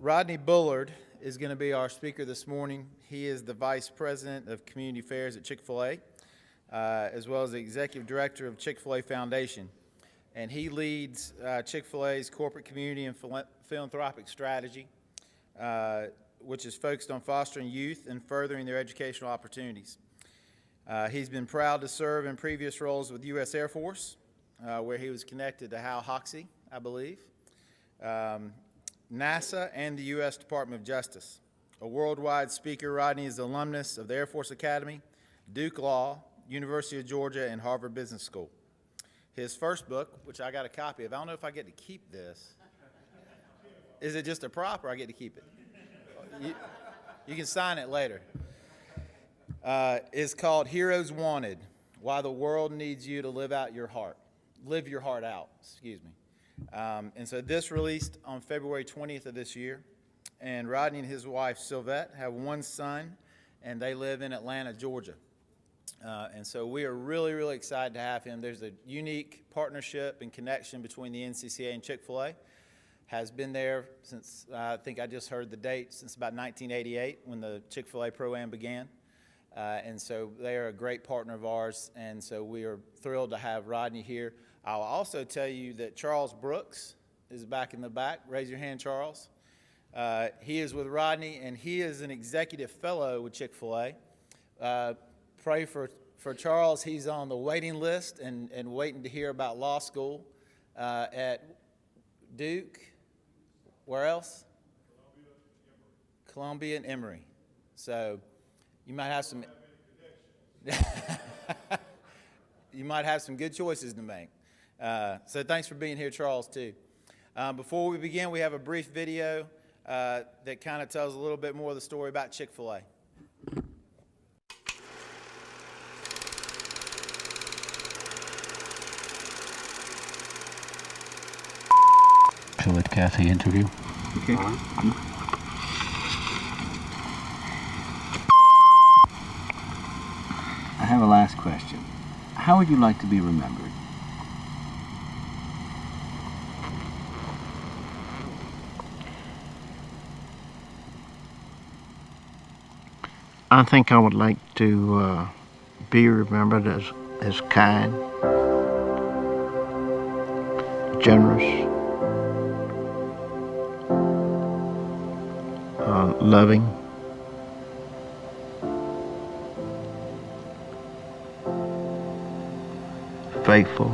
Rodney Bullard is going to be our speaker this morning. He is the Vice President of Community Affairs at Chick-fil-A, as well as the Executive Director of Chick-fil-A Foundation. And he leads Chick-fil-A's corporate community and philanthropic strategy, which is focused on fostering youth and furthering their educational opportunities. He's been proud to serve in previous roles with U.S. Air Force, where he was connected to Hal Hoxie, I believe, NASA, and the U.S. Department of Justice. A worldwide speaker, Rodney is an alumnus of the Air Force Academy, Duke Law, University of Georgia, and Harvard Business School. His first book, which I got a copy of, I don't know if I get to keep this. Is it just a prop or I get to keep it? You can sign it later. Is called Heroes Wanted, Why the World Needs You to Live Your Heart Out, excuse me. And so this released on February 20th of this year. And Rodney and his wife, Sylvette, have one son, and they live in Atlanta, Georgia. And so we are really, really excited to have him. There's a unique partnership and connection between the NCCA and Chick-fil-A. Has been there since, I think I just heard the date, since about 1988 when the Chick-fil-A Pro-Am began. And so they are a great partner of ours, and so we are thrilled to have Rodney here. I'll also tell you that Charles Brooks is back in the back. Raise your hand, Charles. He is with Rodney, and he is an executive fellow with Chick-fil-A. Pray for Charles. He's on the waiting list and waiting to hear about law school at Duke. Where else? Columbia and Emory. So you might have some you might have some good choices to make. So thanks for being here, Charles, too. Before we begin, we have a brief video that kind of tells a little bit more of the story about Chick-fil-A. So let Kathy interview. Okay. I have a last question. How would you like to be remembered? I think I would like to be remembered as kind, generous, loving, faithful,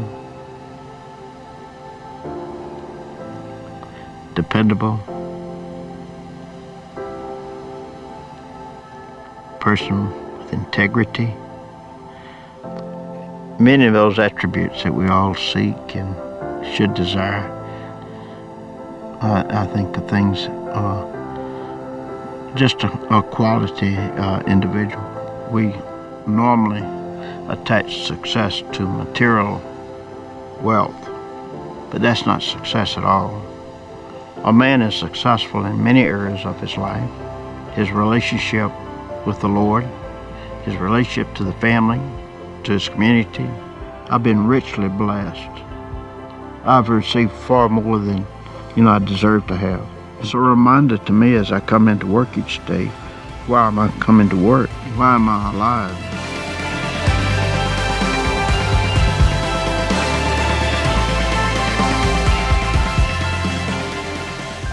dependable, person with integrity. Many of those attributes that we all seek and should desire, I think the things just a quality individual. We normally attach success to material wealth, but that's not success at all. A man is successful in many areas of his life: his relationship with the Lord, his relationship to the family, to his community. I've been richly blessed. I've received far more than I deserve to have. It's a reminder to me as I come into work each day, why am I coming to work? Why am I alive?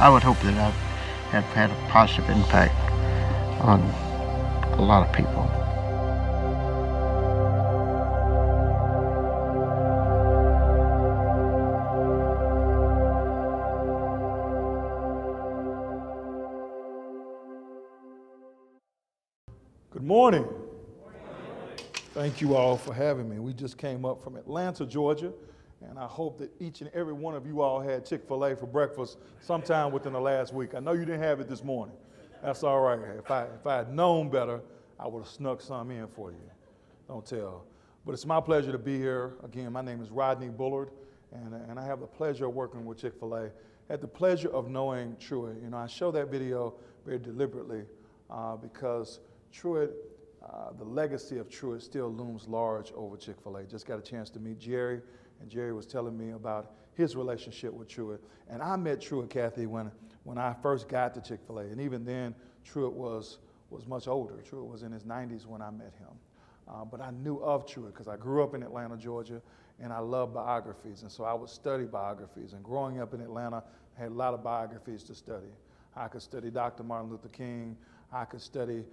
I would hope that I have had a positive impact on a lot of people. Good morning. Thank you all for having me. We just came up from Atlanta, Georgia, and I hope that each and every one of you all had Chick-fil-A for breakfast sometime within the last week. I know you didn't have it this morning. That's all right. If I had known better, I would have snuck some in for you. Don't tell. But it's my pleasure to be here. Again, my name is Rodney Bullard, and I have the pleasure of working with Chick-fil-A. I had the pleasure of knowing Truett. I show that video very deliberately because Truett, the legacy of Truett still looms large over Chick-fil-A. Just got a chance to meet Jerry, and Jerry was telling me about his relationship with Truett. And I met Truett, Kathy, when when I first got to Chick-fil-A. And even then, Truett was much older. Truett was in his 90s when I met him. But I knew of Truett because I grew up in Atlanta, Georgia, and I love biographies. And so I would study biographies. And growing up in Atlanta, I had a lot of biographies to study. I could study Dr. Martin Luther King. I could study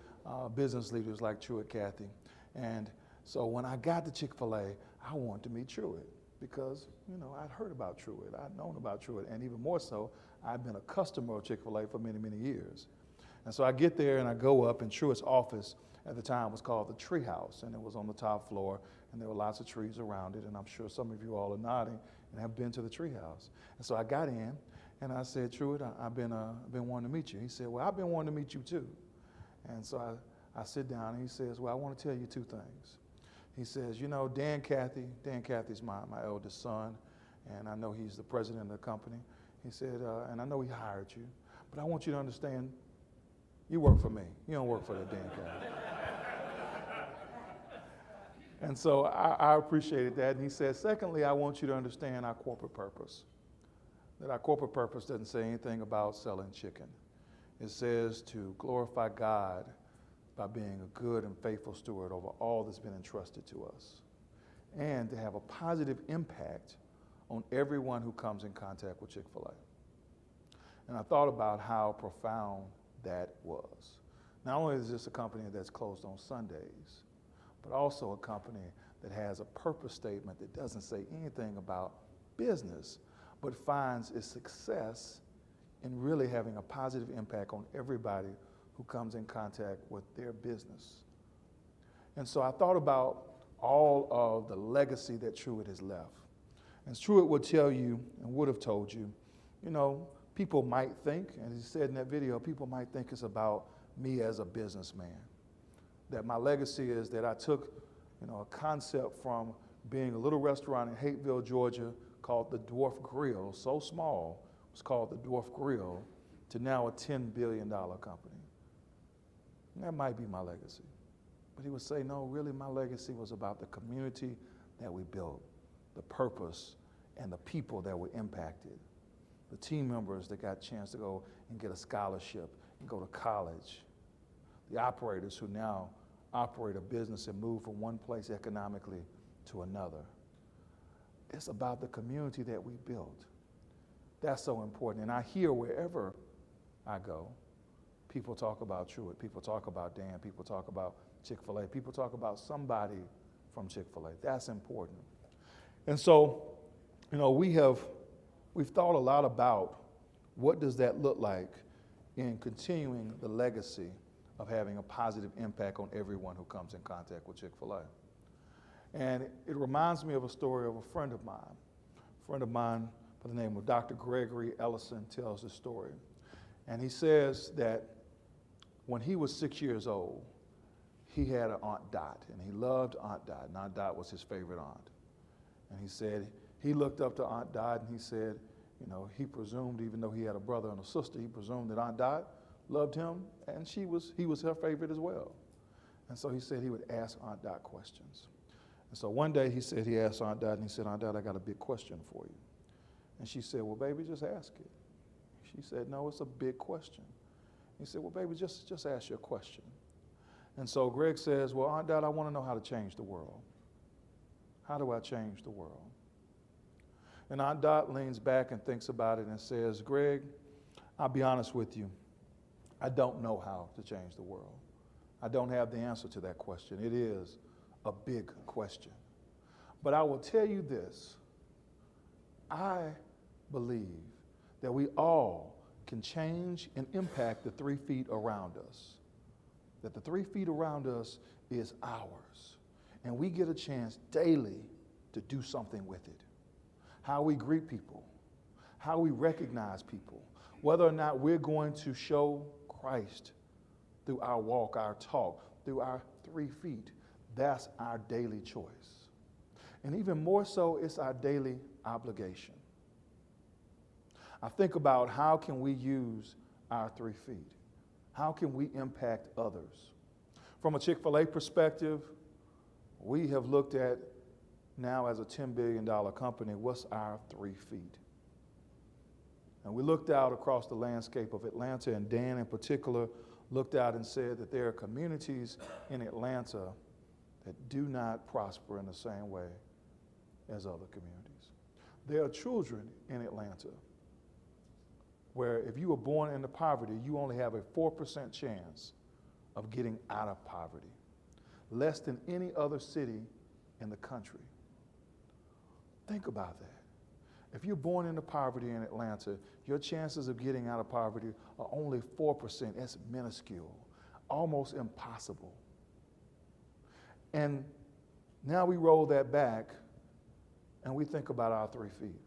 business leaders like Truett Cathy. And so when I got to Chick-fil-A, I wanted to meet Truett because, you know, I'd heard about Truett. I'd known about Truett. And even more so, I'd been a customer of Chick-fil-A for many, many years. And so I get there and I go up, and Truett's office at the time was called the Tree House, and it was on the top floor, and there were lots of trees around it, and I'm sure some of you all are nodding and have been to the Tree House. And so I got in, and I said, Truett, I've been wanting to meet you. He said, well, I've been wanting to meet you too. And so I sit down, and he says, well, I want to tell you two things. He says, you know, Dan Cathy's my eldest son, and I know he's the president of the company. He said, and I know he hired you, but I want you to understand, you work for me. You don't work for that Dan Cathy. And so I appreciated that. And he said, secondly, I want you to understand our corporate purpose. That our corporate purpose doesn't say anything about selling chicken. It says to glorify God by being a good and faithful steward over all that's been entrusted to us, and to have a positive impact on everyone who comes in contact with Chick-fil-A. And I thought about how profound that was. Not only is this a company that's closed on Sundays, but also a company that has a purpose statement that doesn't say anything about business, but finds its success in really having a positive impact on everybody who comes in contact with their business. And so I thought about all of the legacy that Truett has left. And Truett would tell you, and would have told you, you know, people might think, and he said in that video, people might think it's about me as a businessman. That my legacy is that I took, you know, a concept from being a little restaurant in Hateville, Georgia, called the Dwarf Grill, so small, it was called the Dwarf Grill, to now a $10 billion company. And that might be my legacy. But he would say, no, really my legacy was about the community that we built, the purpose, and the people that were impacted. The team members that got a chance to go and get a scholarship and go to college. The operators who now operate a business and move from one place economically to another. It's about the community that we built. That's so important. And I hear wherever I go, people talk about Truett, people talk about Dan, people talk about Chick-fil-A, people talk about somebody from Chick-fil-A. That's important. And so, you know, we've thought a lot about what does that look like in continuing the legacy of having a positive impact on everyone who comes in contact with Chick-fil-A. And it reminds me of a story of a friend of mine. A friend of mine by the name of Dr. Gregory Ellison tells this story. And he says that when he was 6 years old, he had an Aunt Dot, and he loved Aunt Dot, and Aunt Dot was his favorite aunt. And he said he looked up to Aunt Dot, and he said, you know, he presumed, even though he had a brother and a sister, he presumed that Aunt Dot loved him, and he was her favorite as well. And so he said he would ask Aunt Dot questions. And so one day he said he asked Aunt Dot, and he said, Aunt Dot, I got a big question for you. And she said, well, baby, just ask it. She said, no, it's a big question. He said, well, baby, just ask your question. And so Greg says, well, Aunt Dot, I want to know how to change the world. How do I change the world? And Aunt Dot leans back and thinks about it and says, Greg, I'll be honest with you. I don't know how to change the world. I don't have the answer to that question. It is a big question. But I will tell you this. I believe that we all can change and impact the 3 feet around us. That the 3 feet around us is ours. And we get a chance daily to do something with it. How we greet people, how we recognize people, whether or not we're going to show Christ through our walk, our talk, through our 3 feet. That's our daily choice. And even more so, it's our daily obligation. I think about how can we use our 3 feet? How can we impact others? From a Chick-fil-A perspective, we have looked at now as a $10 billion company, what's our 3 feet? And we looked out across the landscape of Atlanta, and Dan in particular looked out and said that there are communities in Atlanta that do not prosper in the same way as other communities. There are children in Atlanta where if you were born into poverty, you only have a 4% chance of getting out of poverty, less than any other city in the country. Think about that. If you're born into poverty in Atlanta, your chances of getting out of poverty are only 4%. That's minuscule, almost impossible. And now we roll that back and we think about our 3 feet.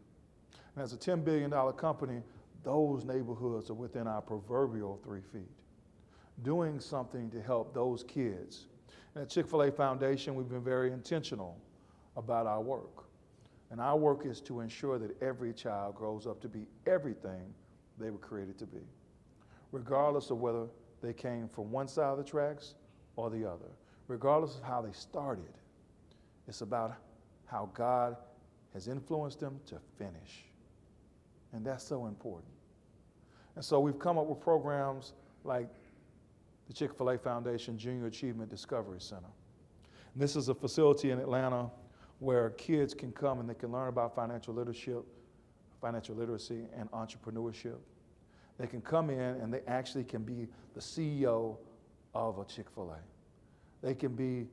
And as a $10 billion company, those neighborhoods are within our proverbial 3 feet, doing something to help those kids. And at Chick-fil-A Foundation, we've been very intentional about our work. And our work is to ensure that every child grows up to be everything they were created to be, regardless of whether they came from one side of the tracks or the other, regardless of how they started. It's about how God has influenced them to finish. And that's so important. And so we've come up with programs like the Chick-fil-A Foundation Junior Achievement Discovery Center. And this is a facility in Atlanta where kids can come and they can learn about financial literacy and entrepreneurship. They can come in and they actually can be the CEO of a Chick-fil-A. They can be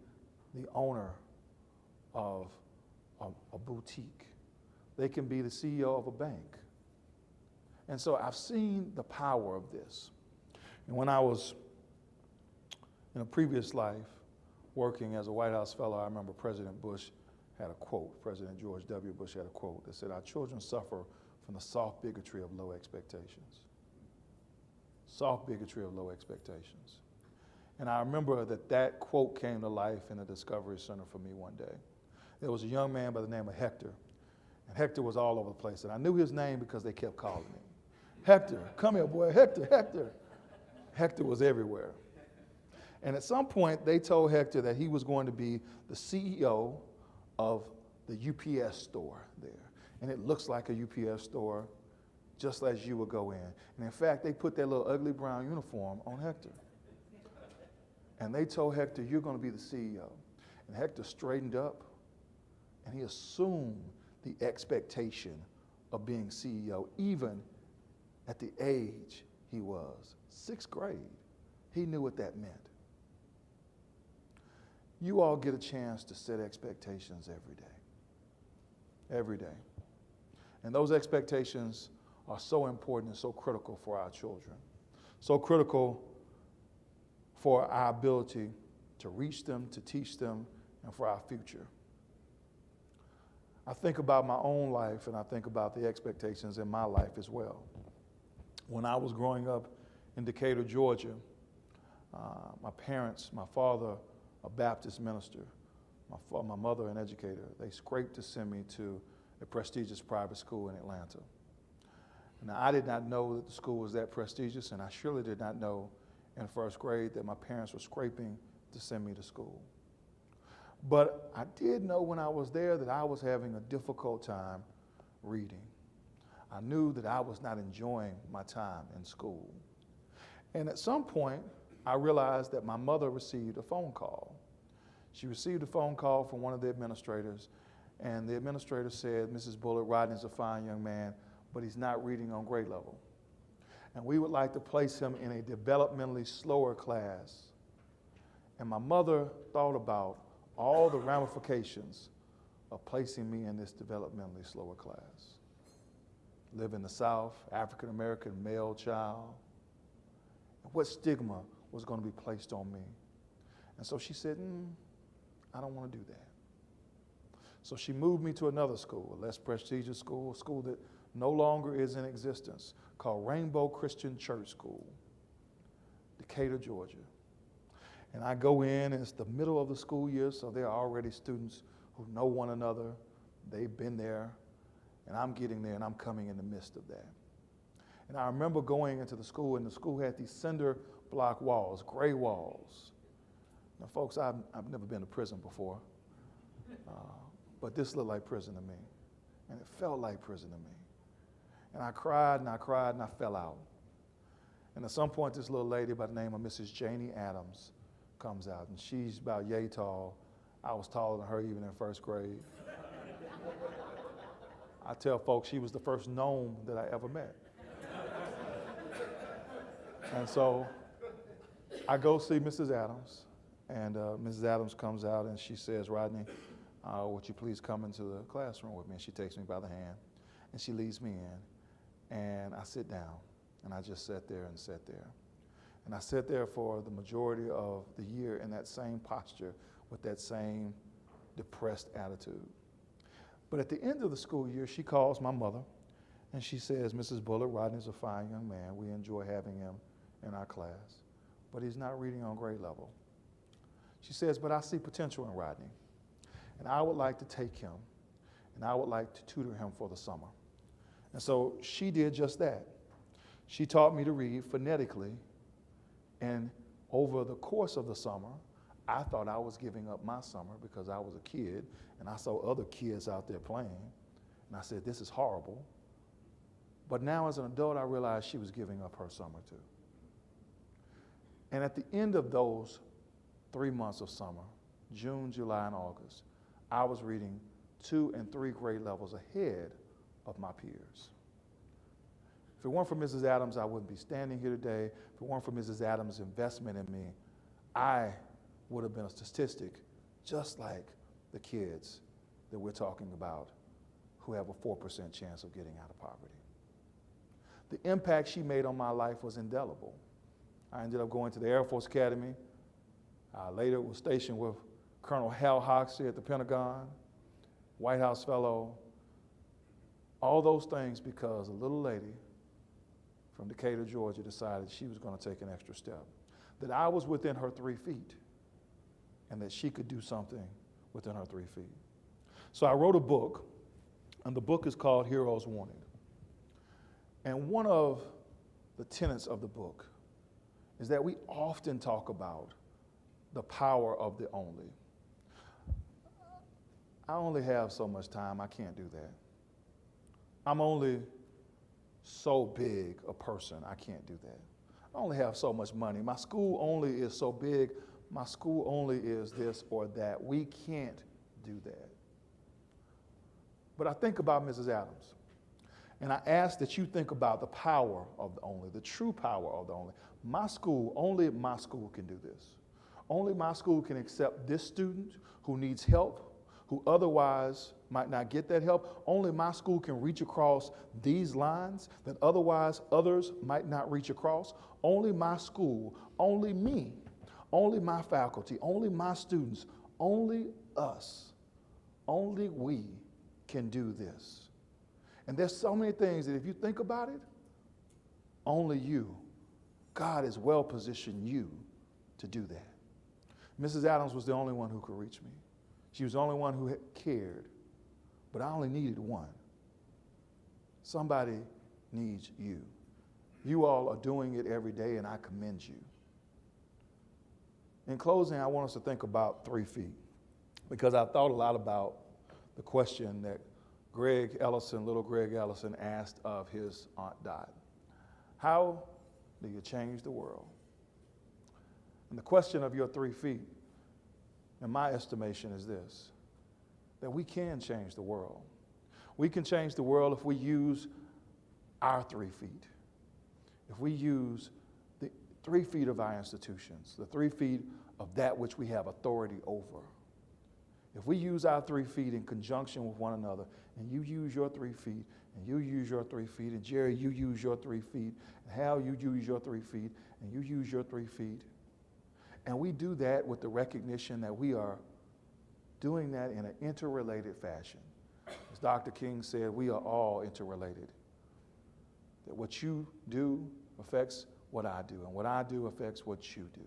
the owner of a boutique. They can be the CEO of a bank. And so I've seen the power of this. And when I was in a previous life working as a White House fellow, I remember President Bush had a quote, President George W. Bush had a quote that said, "Our children suffer from the soft bigotry of low expectations." Soft bigotry of low expectations. And I remember that quote came to life in a Discovery Center for me one day. There was a young man by the name of Hector, and Hector was all over the place. And I knew his name because they kept calling him. Hector, come here, boy, Hector, Hector. Hector was everywhere. And at some point, they told Hector that he was going to be the CEO of the UPS store there. And it looks like a UPS store, just as you would go in. And in fact, they put that little ugly brown uniform on Hector. And they told Hector, "You're going to be the CEO." And Hector straightened up, and he assumed the expectation of being CEO, even at the age he was, 6th grade. He knew what that meant. You all get a chance to set expectations every day. Every day. And those expectations are so important and so critical for our children. So critical for our ability to reach them, to teach them, and for our future. I think about my own life and I think about the expectations in my life as well. When I was growing up in Decatur, Georgia, my parents, my father, a Baptist minister, my mother an educator, they scraped to send me to a prestigious private school in Atlanta. Now, I did not know that the school was that prestigious, and I surely did not know in 1st grade that my parents were scraping to send me to school. But I did know when I was there that I was having a difficult time reading. I knew that I was not enjoying my time in school. And at some point, I realized that my mother received a phone call. She received a phone call from one of the administrators, and the administrator said, "Mrs. Bullard, Rodney's a fine young man, but he's not reading on grade level. And we would like to place him in a developmentally slower class." And my mother thought about all the ramifications of placing me in this developmentally slower class. Live in the South, African American male child. What stigma was going to be placed on me? And so she said, I don't want to do that. So she moved me to another school, a less prestigious school, a school that no longer is in existence, called Rainbow Christian Church School, Decatur, Georgia. And I go in, and it's the middle of the school year, so there are already students who know one another. They've been there, and I'm getting there, and I'm coming in the midst of that. And I remember going into the school, and the school had these cinder block walls, gray walls. Now, folks, I've never been to prison before, but this looked like prison to me, and it felt like prison to me. And I cried and I cried and I fell out. And at some point, this little lady by the name of Mrs. Janie Adams comes out, and she's about yay tall. I was taller than her even in first grade. I tell folks she was the first gnome that I ever met. And so I go see Mrs. Adams, and Mrs. Adams comes out and she says, Rodney, would you please come into the classroom with me? And she takes me by the hand and she leads me in, and I sit down, and I just sat there and sat there. And I sat there for the majority of the year in that same posture with that same depressed attitude. But at the end of the school year, she calls my mother and she says, Mrs. Bullard, Rodney's a fine young man. We enjoy having him in our class, but he's not reading on grade level. She says, but I see potential in Rodney, and I would like to take him, and I would like to tutor him for the summer. And so she did just that. She taught me to read phonetically, and over the course of the summer, I thought I was giving up my summer because I was a kid, and I saw other kids out there playing, and I said, this is horrible. But now as an adult, I realized she was giving up her summer too. And at the end of those 3 months of summer, June, July, and August, I was reading 2 and 3 grade levels ahead of my peers. If it weren't for Mrs. Adams, I wouldn't be standing here today. If it weren't for Mrs. Adams' investment in me, I would have been a statistic just like the kids that we're talking about who have a 4% chance of getting out of poverty. The impact she made on my life was indelible. I ended up going to the Air Force Academy. Later was stationed with Colonel Hal Hoxie at the Pentagon, White House Fellow, all those things because a little lady from Decatur, Georgia decided she was going to take an extra step, that I was within her 3 feet and that she could do something within her 3 feet. So I wrote a book, and the book is called Heroes Wanted. And one of the tenets of the book is that we often talk about the power of the only. I only have so much time, I can't do that. I'm only so big a person, I can't do that. I only have so much money. My school only is so big, my school only is this or that. We can't do that. But I think about Mrs. Adams, and I ask that you think about the power of the only, the true power of the only. My school, only my school can do this. Only my school can accept this student who needs help, who otherwise might not get that help. Only my school can reach across these lines that otherwise others might not reach across. Only my school, only me, only my faculty, only my students, only us, only we can do this. And there's so many things that if you think about it, only you, God has well positioned you to do that. Mrs. Adams was the only one who could reach me. She was the only one who cared, but I only needed one. Somebody needs you. You all are doing it every day, and I commend you. In closing, I want us to think about 3 feet, because I thought a lot about the question that little Greg Ellison asked of his Aunt Dot. How do you change the world? And the question of your 3 feet, in my estimation, is this, that we can change the world. We can change the world if we use our 3 feet. If we use the 3 feet of our institutions, the 3 feet of that which we have authority over. If we use our 3 feet in conjunction with one another, and you use your 3 feet, and you use your 3 feet, and Jerry, you use your 3 feet, and Hal, you use your 3 feet, and you use your 3 feet, and we do that with the recognition that we are doing that in an interrelated fashion. As Dr. King said, we are all interrelated. That what you do affects what I do, and what I do affects what you do.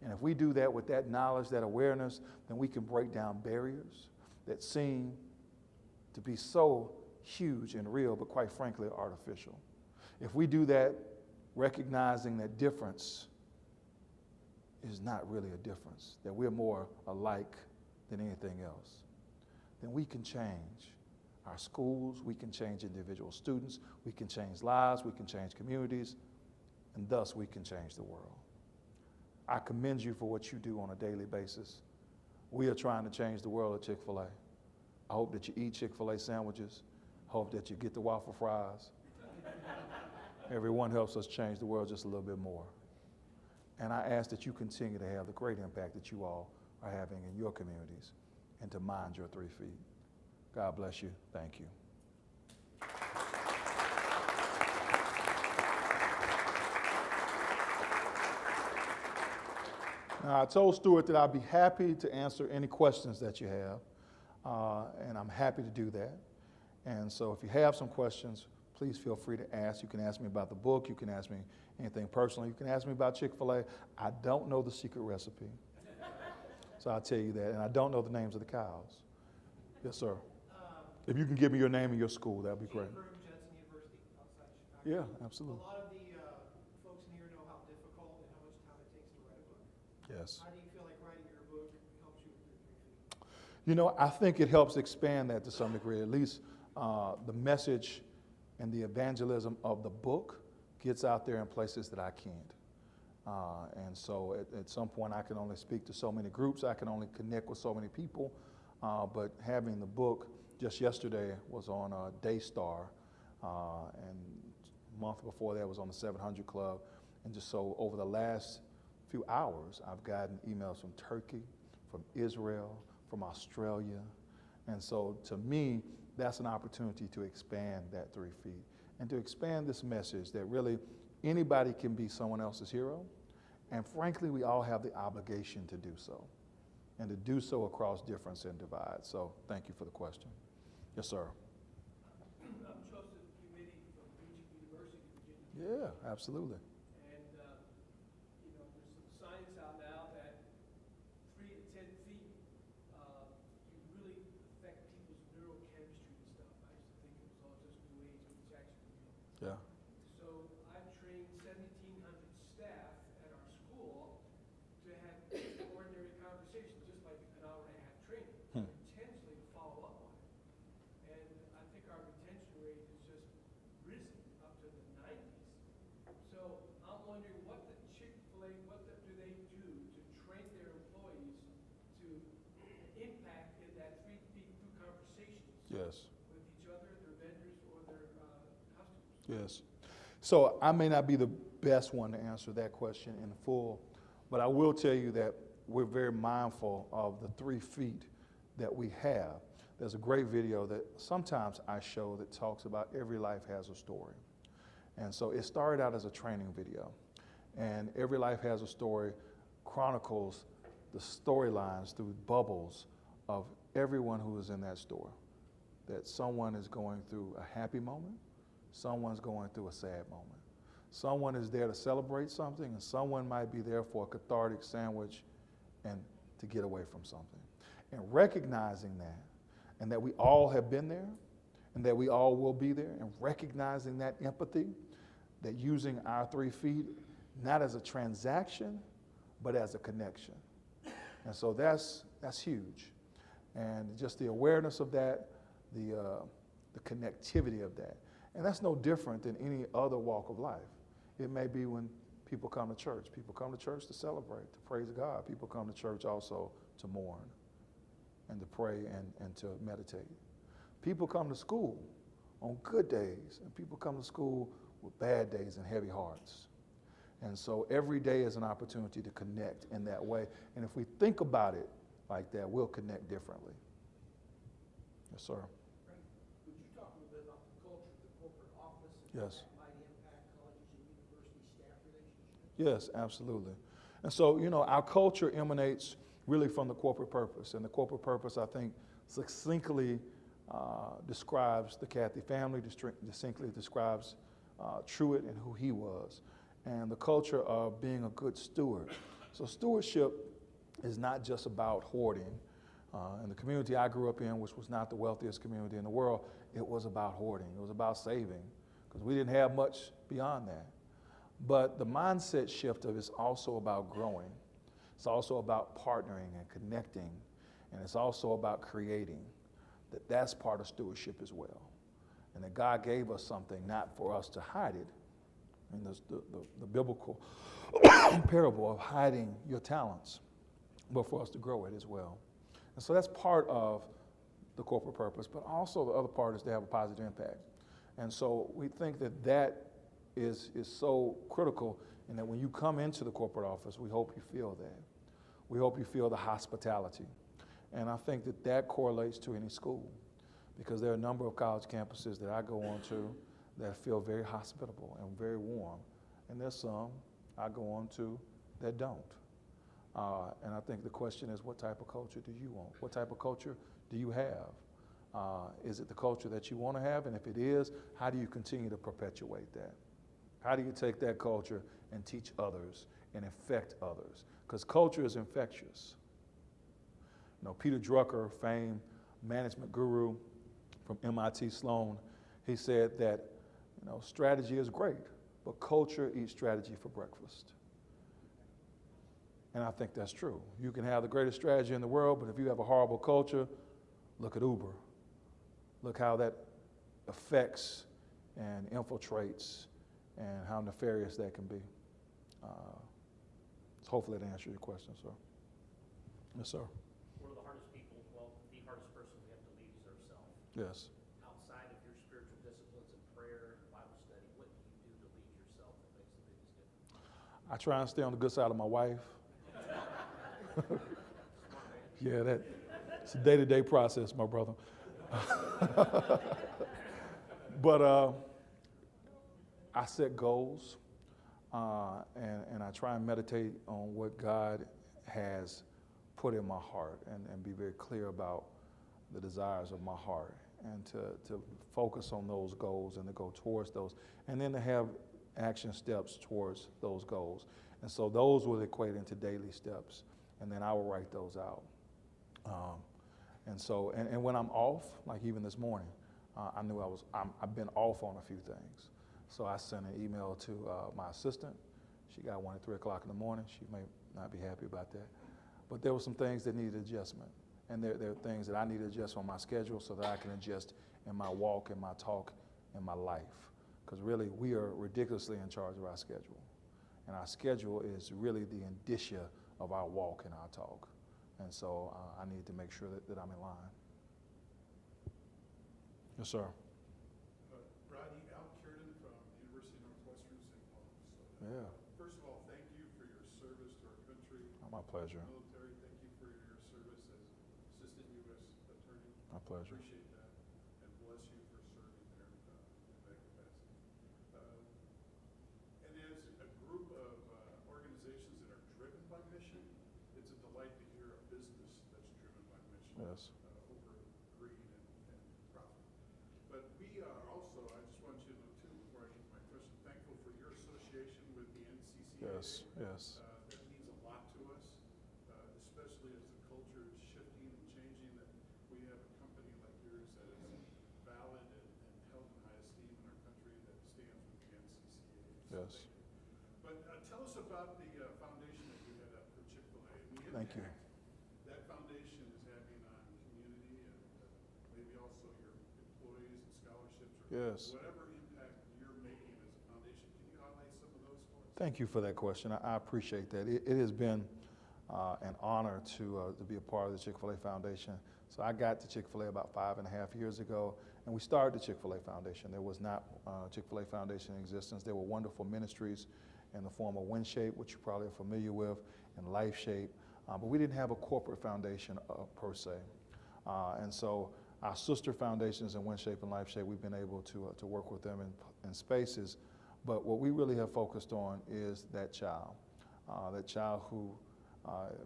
And if we do that with that knowledge, that awareness, then we can break down barriers that seem to be so huge and real, but quite frankly, artificial. If we do that, recognizing that difference is not really a difference, that we're more alike than anything else, then we can change our schools, we can change individual students, we can change lives, we can change communities, and thus we can change the world. I commend you for what you do on a daily basis. We are trying to change the world at Chick-fil-A. I hope that you eat Chick-fil-A sandwiches. Hope that you get the waffle fries. Everyone helps us change the world just a little bit more. And I ask that you continue to have the great impact that you all are having in your communities and to mind your 3 feet. God bless you. Thank you. Now, I told Stuart that I'd be happy to answer any questions that you have, and I'm happy to do that. And so if you have some questions, please feel free to ask. You can ask me about the book. You can ask me anything personal. You can ask me about Chick-fil-A. I don't know the secret recipe, so I'll tell you that. And I don't know the names of the cows. Yes, sir. If you can give me your name and your school, that would be great. Yeah, absolutely. A lot of the folks in here know how difficult and how much time it takes to write a book. Yes. How do you feel like writing your book helps you with your 3 feet? You know, I think it helps expand that to some degree. At least the message and the evangelism of the book gets out there in places that I can't. And so at some point I can only speak to so many groups, I can only connect with so many people, but having the book just yesterday was on Daystar, and a month before that was on the 700 Club, and just so over the last few hours I've gotten emails from Turkey, from Israel, from Australia, and so to me that's an opportunity to expand that 3 feet and to expand this message that really anybody can be someone else's hero, and frankly we all have the obligation to do so, and to do so across difference and divide. So thank you for the question. Yes, sir. I'm Joseph Committee from Regent University, Virginia. Yeah, absolutely. And, you know, there's some science out now that 3 to 10 feet, you really affect people's neurochemistry and stuff. I used to think it was all just new age, but it's actually real. Yeah. So I've trained 1,700 staff at our school to have ordinary conversations, just like an hour and a half training, intentionally to follow up on it. And I think our retention rate has just risen up to the 90s. So I'm wondering what the Chick-fil-A, do they do to train their employees to impact in that 3 feet through conversations Yes. with each other, their vendors, or their customers? Yes. So I may not be the best one to answer that question in full, but I will tell you that we're very mindful of the 3 feet that we have. There's a great video that sometimes I show that talks about every life has a story. And so it started out as a training video. And Every Life Has a Story chronicles the storylines through bubbles of everyone who is in that store. That someone is going through a happy moment, someone's going through a sad moment. Someone is there to celebrate something, and someone might be there for a cathartic sandwich and to get away from something. And recognizing that, and that we all have been there, and that we all will be there, and recognizing that empathy, that using our 3 feet, not as a transaction, but as a connection. And so that's huge. And just the awareness of that, the connectivity of that. And that's no different than any other walk of life. It may be when people come to church. People come to church to celebrate, to praise God. People come to church also to mourn and to pray and to meditate. People come to school on good days, and people come to school with bad days and heavy hearts. And so every day is an opportunity to connect in that way. And if we think about it like that, we'll connect differently. Yes, sir. Would you talk a little bit about the culture of the corporate office and how Yes. that might impact colleges and university staff relationships? Yes, absolutely. And so, you know, our culture emanates really from the corporate purpose. And the corporate purpose, I think, succinctly describes the Cathy family, distinctly describes Truett and who he was, and the culture of being a good steward. So stewardship is not just about hoarding. In the community I grew up in, which was not the wealthiest community in the world, it was about hoarding. It was about saving, because we didn't have much beyond that. But the mindset shift of it is also about growing. It's also about partnering and connecting, and it's also about creating. that that's part of stewardship as well. And that God gave us something not for us to hide it. And the biblical parable of hiding your talents, but for us to grow it as well. And so that's part of the corporate purpose, but also the other part is to have a positive impact. And so we think that that is so critical, and that when you come into the corporate office, we hope you feel that. We hope you feel the hospitality. And I think that that correlates to any school, because there are a number of college campuses that I go on to that feel very hospitable and very warm. And there's some I go on to that don't. And I think the question is, what type of culture do you want? What type of culture do you have? Is it the culture that you want to have? And if it is, how do you continue to perpetuate that? How do you take that culture and teach others and affect others? Because culture is infectious. You know, Peter Drucker, famed management guru from MIT Sloan, he said that, you know, strategy is great, but culture eats strategy for breakfast. And I think that's true. You can have the greatest strategy in the world, but if you have a horrible culture, look at Uber. Look how that affects and infiltrates and how nefarious that can be. So hopefully that answers your question, sir. Yes, sir. One of the hardest people, well, the hardest person we have to lead is ourselves. Yes. Outside of your spiritual disciplines and prayer and Bible study, what do you do to lead yourself that makes the biggest difference? I try and stay on the good side of my wife. Yeah, it's a day-to-day process, my brother. But I set goals, and I try and meditate on what God has put in my heart, and be very clear about the desires of my heart, and to focus on those goals and to go towards those, and then to have action steps towards those goals. And so those will equate into daily steps, and then I will write those out. And when I'm off, like even this morning, I knew I've been off on a few things. So I sent an email to my assistant. She got one at 3 o'clock in the morning. She may not be happy about that. But there were some things that needed adjustment. And there are things that I need to adjust on my schedule so that I can adjust in my walk, in my talk, in my life. Because really, we are ridiculously in charge of our schedule. And our schedule is really the indicia of our walk and our talk. And so I need to make sure that I'm in line. Yes, sir. Rodney, Al Kiernan from the University of Northwestern St. Paul, Minnesota. Yeah. First of all, thank you for your service to our country. My pleasure. Military, thank you for your service as Assistant U.S. Attorney. My pleasure. Appreciate that, and bless you for serving there in that capacity. And as a group of organizations that are driven by mission, it's a delight to hear a business that's driven by mission. Yes. Over greed and profit. But we are also, I just want you to know too, before I get to my question, thankful for your association with the NCCA. Yes, yes. That means a lot to us, especially as the culture is shifting and changing, that we have a company like yours that is valid and held in high esteem in our country that stands with the NCCA. So Yes. But tell us about the foundation that you had up for Chick-fil-A and the Thank you. impact that foundation is having on community and maybe also your employees and scholarships or Yes. whatever impact you're making as a foundation. Can you highlight some of those for us? Thank you for that question. I appreciate that. It has been an honor to be a part of the Chick-fil-A Foundation. So I got to Chick-fil-A about 5.5 years ago, and we started the Chick-fil-A Foundation. There was not Chick-fil-A Foundation in existence. There were wonderful ministries in the form of WinShape, which you probably are familiar with, and LifeShape, but we didn't have a corporate foundation per se. And so our sister foundations in WinShape and LifeShape, we've been able to work with them in spaces. But what we really have focused on is that child who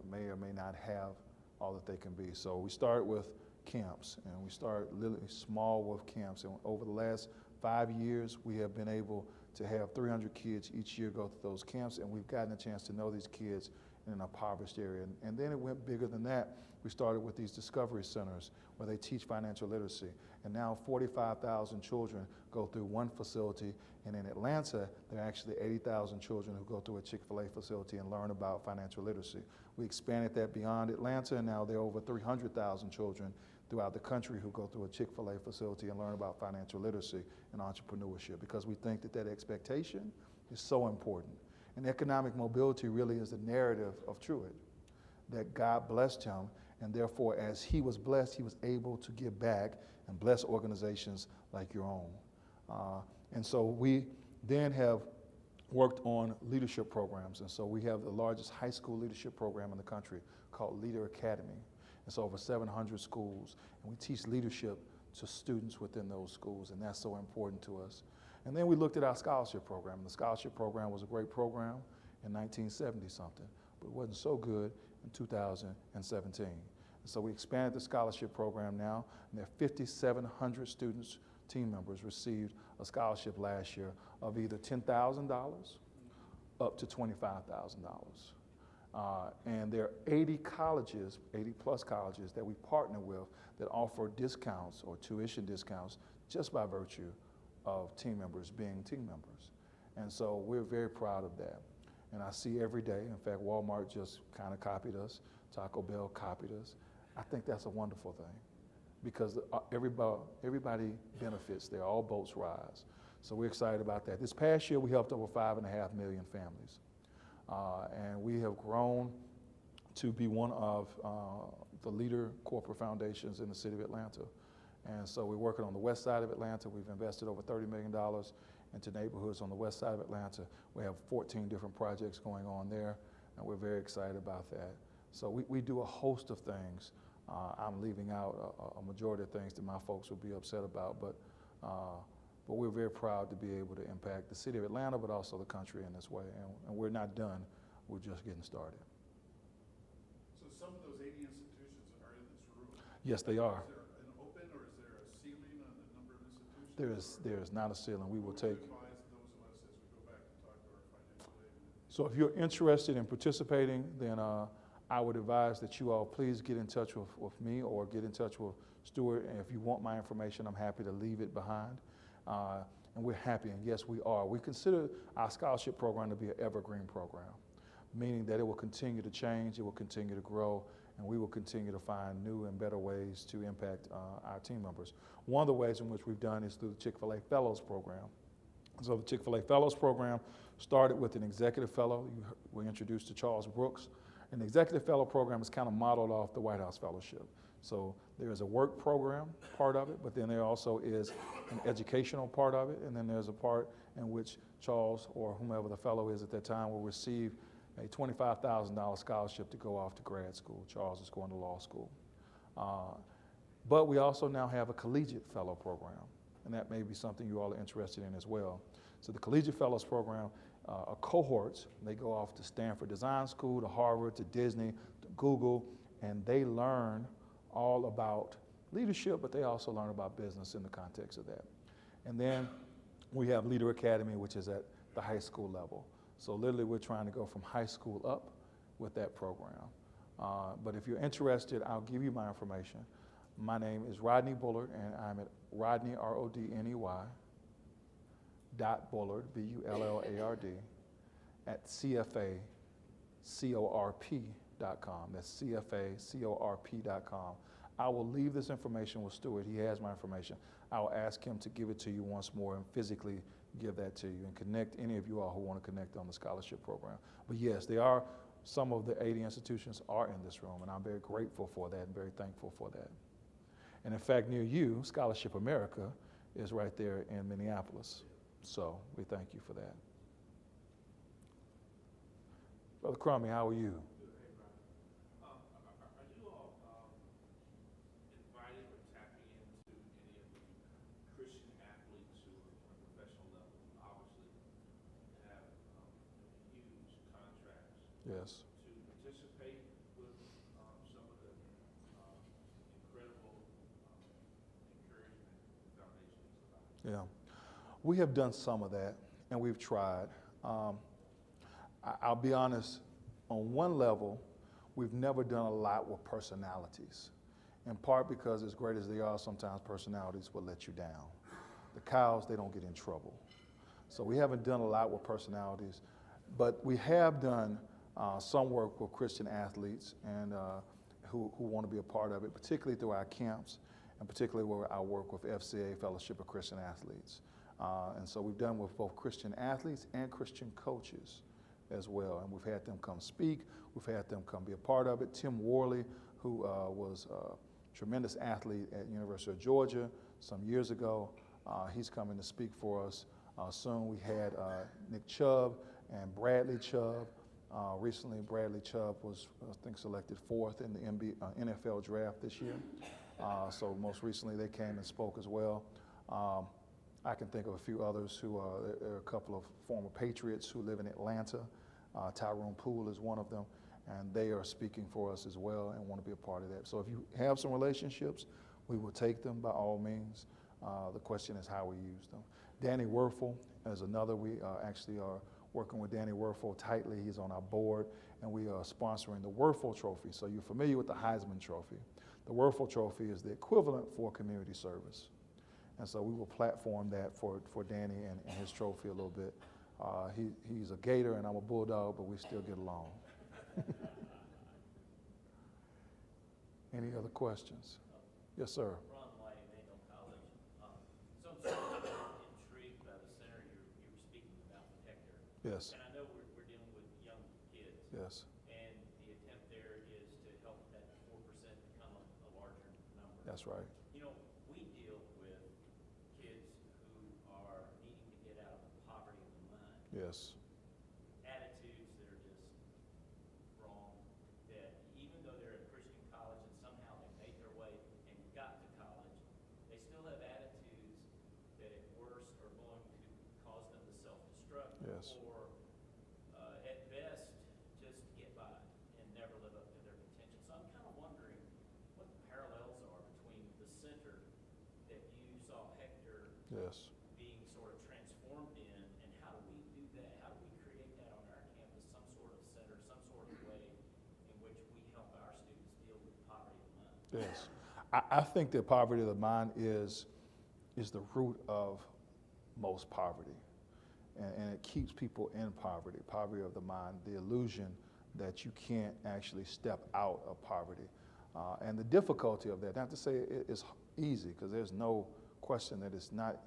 may or may not have all that they can be. So we start with camps, and we start literally small with camps. And over the last 5 years, we have been able to have 300 kids each year go through those camps, and we've gotten a chance to know these kids in an impoverished area. And then it went bigger than that. We started with these discovery centers where they teach financial literacy. And now 45,000 children go through one facility. And in Atlanta, there are actually 80,000 children who go through a Chick-fil-A facility and learn about financial literacy. We expanded that beyond Atlanta, and now there are over 300,000 children throughout the country who go through a Chick-fil-A facility and learn about financial literacy and entrepreneurship, because we think that that expectation is so important. And economic mobility really is the narrative of Truett, that God blessed him, and therefore as he was blessed, he was able to give back and bless organizations like your own. And so we then have worked on leadership programs, and so we have the largest high school leadership program in the country called Leader Academy. It's over 700 schools, and we teach leadership to students within those schools, and that's so important to us. And then we looked at our scholarship program. The scholarship program was a great program in 1970-something, but it wasn't so good in 2017. And so we expanded the scholarship program now, and there are 5,700 students, team members, received a scholarship last year of either $10,000 up to $25,000. And there are 80 colleges, 80 plus colleges that we partner with that offer discounts or tuition discounts just by virtue of team members being team members. And so we're very proud of that. And I see every day, in fact, Walmart just kind of copied us, Taco Bell copied us. I think that's a wonderful thing because everybody benefits there, all boats rise. So we're excited about that. This past year, we helped over 5.5 million families. And we have grown to be one of the leader corporate foundations in the city of Atlanta. And so we're working on the west side of Atlanta. We've invested over $30 million into neighborhoods on the west side of Atlanta. We have 14 different projects going on there, and we're very excited about that. So we do a host of things. I'm leaving out a majority of things that my folks would be upset about, but we're very proud to be able to impact the city of Atlanta, but also the country in this way. And we're not done. We're just getting started. So some of those 80 institutions are in this room? Yes, they are. Is there an open or is there a ceiling on the number of institutions? There is not a ceiling. We will What take. would you advise those of us as we go back and talk to our financial aid? So if you're interested in participating, then I would advise that you all please get in touch with me or get in touch with Stuart. And if you want my information, I'm happy to leave it behind. And we're happy, and yes, we are. We consider our scholarship program to be an evergreen program, meaning that it will continue to change, it will continue to grow, and we will continue to find new and better ways to impact our team members. One of the ways in which we've done is through the Chick-fil-A Fellows Program. So the Chick-fil-A Fellows Program started with an executive fellow. You were introduced to Charles Brooks. And the Executive Fellow Program is kind of modeled off the White House Fellowship. So there is a work program part of it, but then there also is an educational part of it, and then there's a part in which Charles or whomever the fellow is at that time will receive a $25,000 scholarship to go off to grad school. Charles is going to law school. But we also now have a collegiate fellow program, and that may be something you all are interested in as well. So the Collegiate Fellows Program are cohorts. They go off to Stanford Design School, to Harvard, to Disney, to Google, and they learn all about leadership, but they also learn about business in the context of that. And then we have Leader Academy, which is at the high school level. So literally we're trying to go from high school up with that program. But if you're interested, I'll give you my information. My name is Rodney Bullard, and I'm at Rodney, R-O-D-N-E-Y, .Bullard, B-U-L-L-A-R-D, at CFACORP.com. That's CFACORP.com. I will leave this information with Stuart. He has my information. I will ask him to give it to you once more and physically give that to you and connect any of you all who want to connect on the scholarship program. But yes, there are some of the 80 institutions are in this room, and I'm very grateful for that and very thankful for that. And in fact, near you, Scholarship America is right there in Minneapolis. So we thank you for that. Brother Crummy, how are you? Are you all inviting or tapping into any of the Christian athletes who are on a professional level, obviously have huge contracts? Yes. To participate with some of the incredible encouragement the foundation is about? Yeah. We have done some of that, and we've tried. I'll be honest, on one level, we've never done a lot with personalities, in part because as great as they are, sometimes personalities will let you down. The cows, they don't get in trouble. So we haven't done a lot with personalities, but we have done some work with Christian athletes and who want to be a part of it, particularly through our camps, and particularly where I work with FCA, Fellowship of Christian Athletes. And so we've done with both Christian athletes and Christian coaches as well. And we've had them come speak. We've had them come be a part of it. Tim Worley, who was a tremendous athlete at University of Georgia some years ago, he's coming to speak for us soon. We had Nick Chubb and Bradley Chubb. Recently, Bradley Chubb was, I think, selected 4th in the NFL draft this year. So most recently, they came and spoke as well. I can think of a few others who there are a couple of former Patriots who live in Atlanta. Tyrone Poole is one of them, and they are speaking for us as well and want to be a part of that. So if you have some relationships, we will take them by all means. The question is how we use them. Danny Werfel is another. We actually are working with Danny Werfel tightly. He's on our board, and we are sponsoring the Werfel Trophy. So you're familiar with the Heisman Trophy. The Werfel Trophy is the equivalent for community service. And so we will platform that for Danny and his trophy a little bit. He's a Gator and I'm a Bulldog, but we still get along. Any other questions? Yes, sir. Rodney, Manual College. So I'm sort of intrigued by the center you were speaking about with Hector. Yes. And I know we're dealing with young kids. Yes. And the attempt there is to help that 4% become a larger number. That's right. You know, we deal with kids who are needing to get out of the poverty of the mind. Yes. Attitudes that are just wrong, that even though they're at Christian college and somehow they made their way and got to college, they still have attitudes that at worst are going to cause them to self-destruct. Yes. Or at best, just get by and never live up to their potential. So I'm kind of wondering what the parallels are between the center that you saw Hector Yes. being sort of transformed in, and how do we do that? How do we create that on our campus, some sort of center, some sort of way in which we help our students deal with poverty of mind? Yes. I think that poverty of the mind is the root of most poverty. And it keeps people in poverty of the mind, the illusion that you can't actually step out of poverty. And the difficulty of that, not to say it's easy, because there's no question that it's not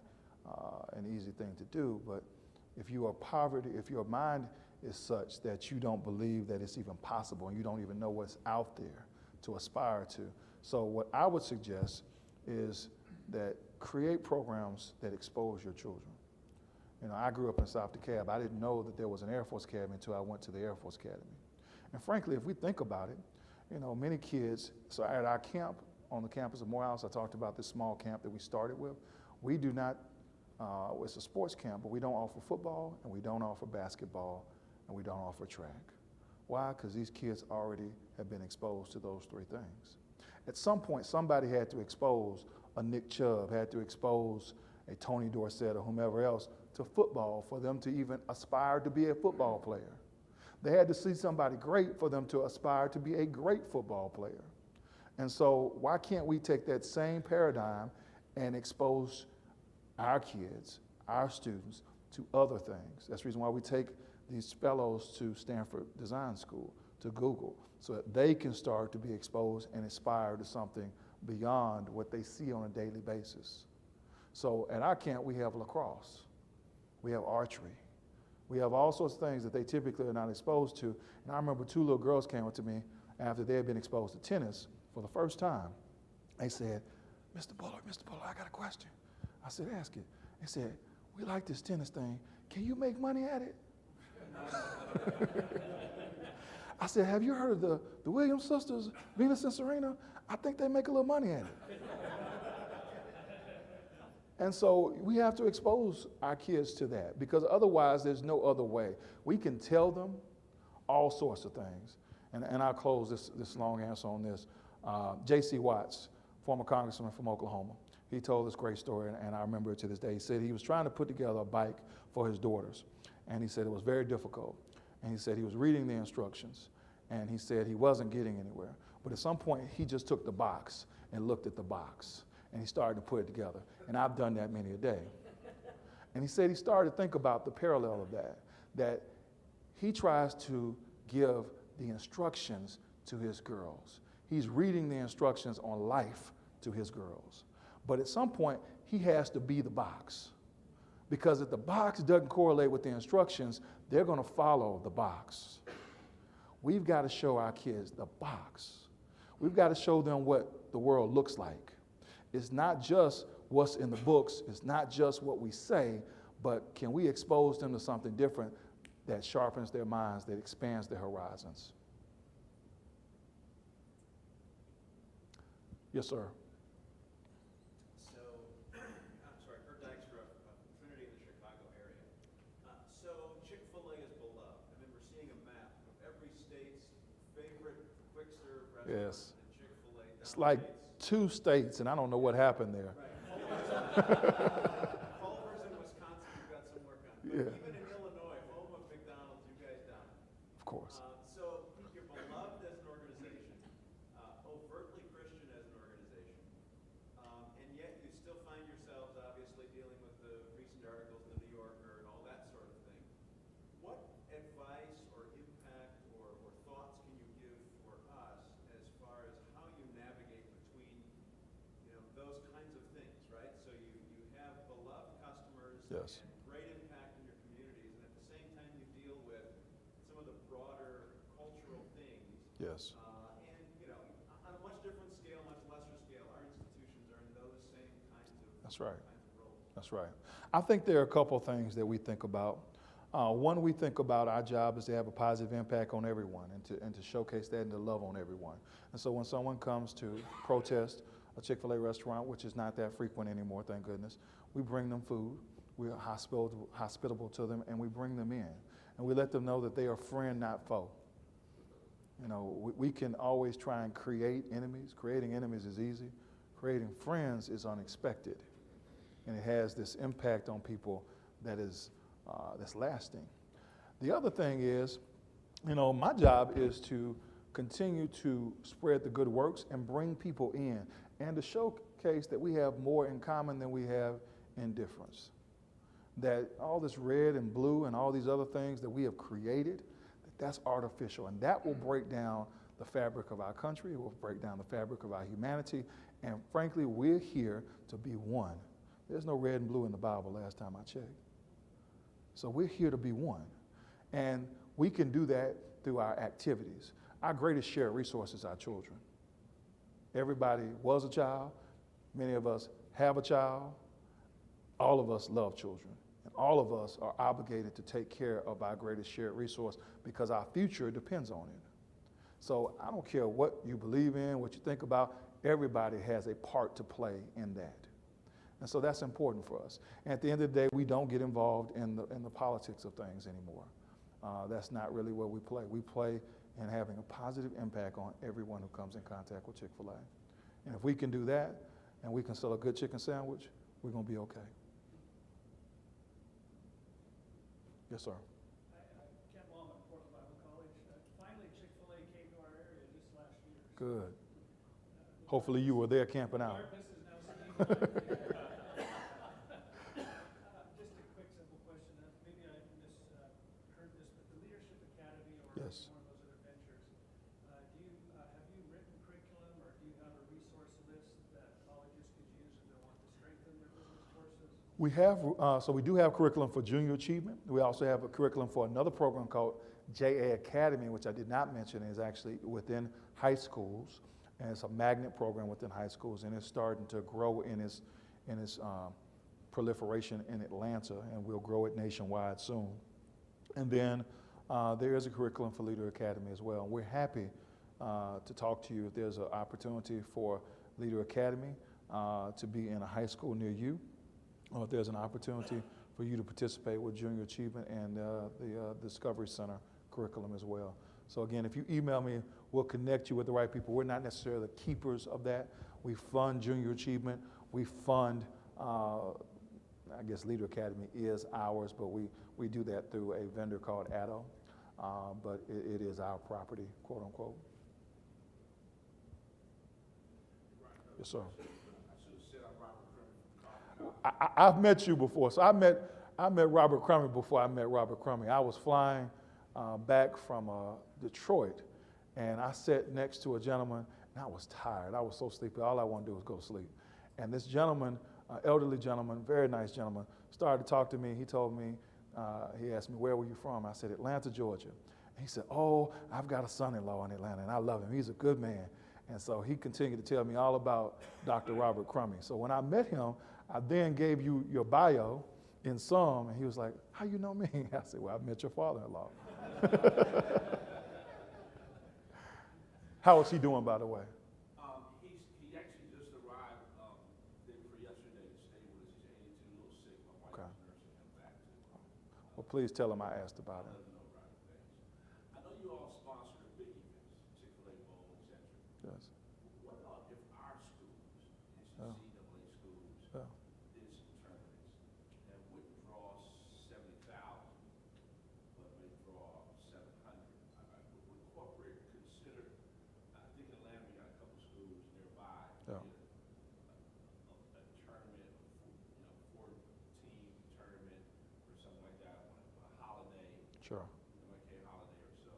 an easy thing to do, but if you are poverty, if your mind is such that you don't believe that it's even possible and you don't even know what's out there to aspire to. So what I would suggest is that create programs that expose your children. You know, I grew up in South DeKalb. I didn't know that there was an Air Force Academy until I went to the Air Force Academy. And frankly, if we think about it, you know, many kids, so at our camp, on the campus of Morehouse, I talked about this small camp that we started with. We do not, it's a sports camp, but we don't offer football, and we don't offer basketball, and we don't offer track. Why? Because these kids already have been exposed to those three things. At some point, somebody had to expose a Nick Chubb, had to expose a Tony Dorsett or whomever else to football for them to even aspire to be a football player. They had to see somebody great for them to aspire to be a great football player. And so why can't we take that same paradigm and expose our kids, our students, to other things? That's the reason why we take these fellows to Stanford Design School, to Google, so that they can start to be exposed and aspire to something beyond what they see on a daily basis. So at our camp, we have lacrosse, we have archery, we have all sorts of things that they typically are not exposed to. And I remember two little girls came up to me after they had been exposed to tennis for the first time. They said, Mr. Bullard, I got a question. I said, ask it. They said, we like this tennis thing. Can you make money at it? I said, have you heard of the Williams sisters, Venus and Serena? I think they make a little money at it. And so we have to expose our kids to that, because otherwise there's no other way. We can tell them all sorts of things. And I'll close this long answer on this. J.C. Watts, former congressman from Oklahoma, he told this great story, and I remember it to this day. He said he was trying to put together a bike for his daughters, and he said it was very difficult. And he said he was reading the instructions, and he said he wasn't getting anywhere. But at some point, he just took the box and looked at the box, and he started to put it together. And I've done that many a day. And he said he started to think about the parallel of that he tries to give the instructions to his girls. He's reading the instructions on life to his girls. But at some point, he has to be the box. Because if the box doesn't correlate with the instructions, they're going to follow the box. We've got to show our kids the box. We've got to show them what the world looks like. It's not just what's in the books. It's not just what we say, but can we expose them to something different that sharpens their minds, that expands their horizons? Yes, sir. So, I'm sorry, Kurt Dykstra from Trinity in the Chicago area. So, Chick-fil-A is beloved. I remember seeing a map of every state's favorite quick serve restaurant. Yes. And Chick-fil-A It's like 2 states, and I don't know what happened there. Culver's in Wisconsin, you've got some work on. But Yeah. even in Illinois, home of McDonald's, you guys dominate. Of course. So, you're beloved as an organization, overtly Christian as an organization, and yet you still find yourselves obviously dealing with the recent articles in the New Yorker and all that sort of thing. What advice or impact or thoughts can you give for us as far as how you navigate between, those kinds of things, right? So you have beloved customers Yes. and great impact in your communities, and at the same time you deal with some of the broader cultural things. Yes. And, on a much different scale, much lesser scale, our institutions are in those same That's right. kinds of roles. That's right. I think there are a couple of things that we think about. One, we think about our job is to have a positive impact on everyone and to showcase that and to love on everyone. And so when someone comes to protest a Chick-fil-A restaurant, which is not that frequent anymore, thank goodness, we bring them food, we're hospitable to them, and we bring them in. And we let them know that they are friend, not foe. We can always try and create enemies. Creating enemies is easy. Creating friends is unexpected. And it has this impact on people that is that's lasting. The other thing is, my job is to continue to spread the good works and bring people in and to showcase that we have more in common than we have in difference. That all this red and blue and all these other things that we have created, that's artificial, and that will break down the fabric of our country. It will break down the fabric of our humanity, and frankly, we're here to be one. There's no red and blue in the Bible last time I checked. So we're here to be one, and we can do that through our activities. Our greatest shared resource is our children. Everybody was a child. Many of us have a child. All of us love children. And all of us are obligated to take care of our greatest shared resource because our future depends on it. So I don't care what you believe in, what you think about, everybody has a part to play in that. And so that's important for us. And at the end of the day, we don't get involved in the politics of things anymore. That's not really where we play. We play in having a positive impact on everyone who comes in contact with Chick-fil-A. And if we can do that, and we can sell a good chicken sandwich, we're going to be okay. Yes, sir. Kent Lawman, Portland Bible College. Finally, Chick-fil-A came to our area just last year. Good. Hopefully you were there camping out. Darkness is now seeing light. Just a quick, simple question. Maybe I misheard this, but the Leadership Academy or Yes. one of those other ventures, have you written curriculum or do you have a resource list that colleges could use if they want to strengthen their business courses? We have, so we do have curriculum for junior achievement. We also have a curriculum for another program called JA Academy, which I did not mention, is actually within high schools. And it's a magnet program within high schools, and it's starting to grow in its proliferation in Atlanta, and we'll grow it nationwide soon. And then there is a curriculum for Leader Academy as well. We're happy to talk to you if there's an opportunity for Leader Academy to be in a high school near you, or if there's an opportunity for you to participate with Junior Achievement and the Discovery Center curriculum as well. So again, if you email me, we'll connect you with the right people. We're not necessarily the keepers of that. We fund Junior Achievement. We fund, I guess Leader Academy is ours, but we do that through a vendor called Addo. But it is our property, quote unquote. Yes, sir. I've met you before. So I met Robert Crummy before I met Robert Crummy. I was flying back from Detroit, and I sat next to a gentleman, and I was tired. I was so sleepy. All I wanted to do was go to sleep. And this gentleman, elderly gentleman, very nice gentleman, started to talk to me. He told me, he asked me, where were you from? I said, Atlanta, Georgia. And he said, oh, I've got a son-in-law in Atlanta, and I love him. He's a good man. And so he continued to tell me all about Dr. Robert Crummy. So when I met him, I then gave you your bio in some, and he was like, how you know me? I said, well, I met your father-in-law. How is he doing, by the way? He actually just arrived day before yesterday to stay with us. He's 82, a little sick. My wife was nursing him back to. Well, please tell him I asked about him. I know you all sponsor big events, Chick-fil-A Bowl, etc. Yes. What about if our schools, Yeah. NCAA schools, Yeah. did some tournaments and wouldn't draw 70,000, but may draw 700? Would corporate consider? I think in Atlanta we got a couple schools nearby. Yeah. A tournament, four-team tournament or something like that on a holiday. Sure. Like a holiday or so.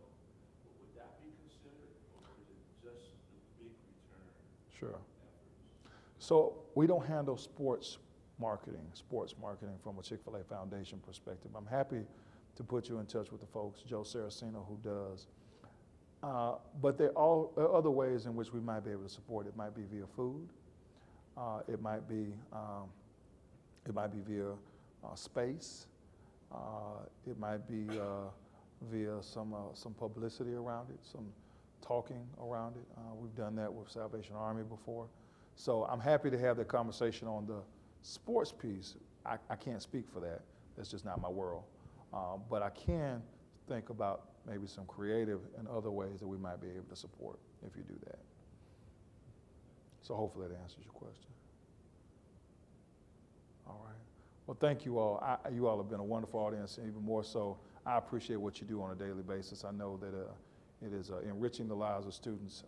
Would that be considered, or is it just the big return Sure. efforts? So we don't handle sports marketing from a Chick-fil-A Foundation perspective. I'm happy to put you in touch with the folks, Joe Saraceno, who does. But there are other ways in which we might be able to support. It might be via food. It might be via space. It might be via some publicity around it, some talking around it. We've done that with Salvation Army before. So I'm happy to have the conversation on the sports piece. I can't speak for that. That's just not my world. But I can think about maybe some creative and other ways that we might be able to support if you do that. So hopefully that answers your question. All right. Well, thank you all. You all have been a wonderful audience, and even more so, I appreciate what you do on a daily basis. I know that it is enriching the lives of students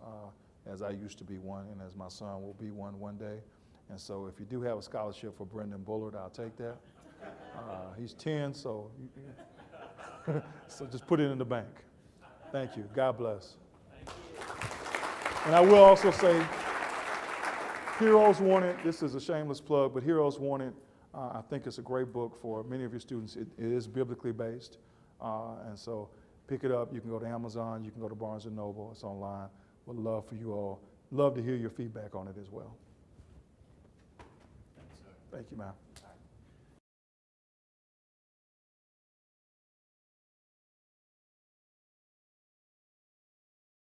as I used to be one, and as my son will be one day. And so if you do have a scholarship for Brendan Bullard, I'll take that. He's 10, so so just put it in the bank. Thank you. God bless. And I will also say, Heroes Wanted, this is a shameless plug, but Heroes Wanted, I think it's a great book for many of your students. It is biblically based, and so pick it up. You can go to Amazon, you can go to Barnes & Noble, it's online. Would love for you all, love to hear your feedback on it as well. Thank you, ma'am.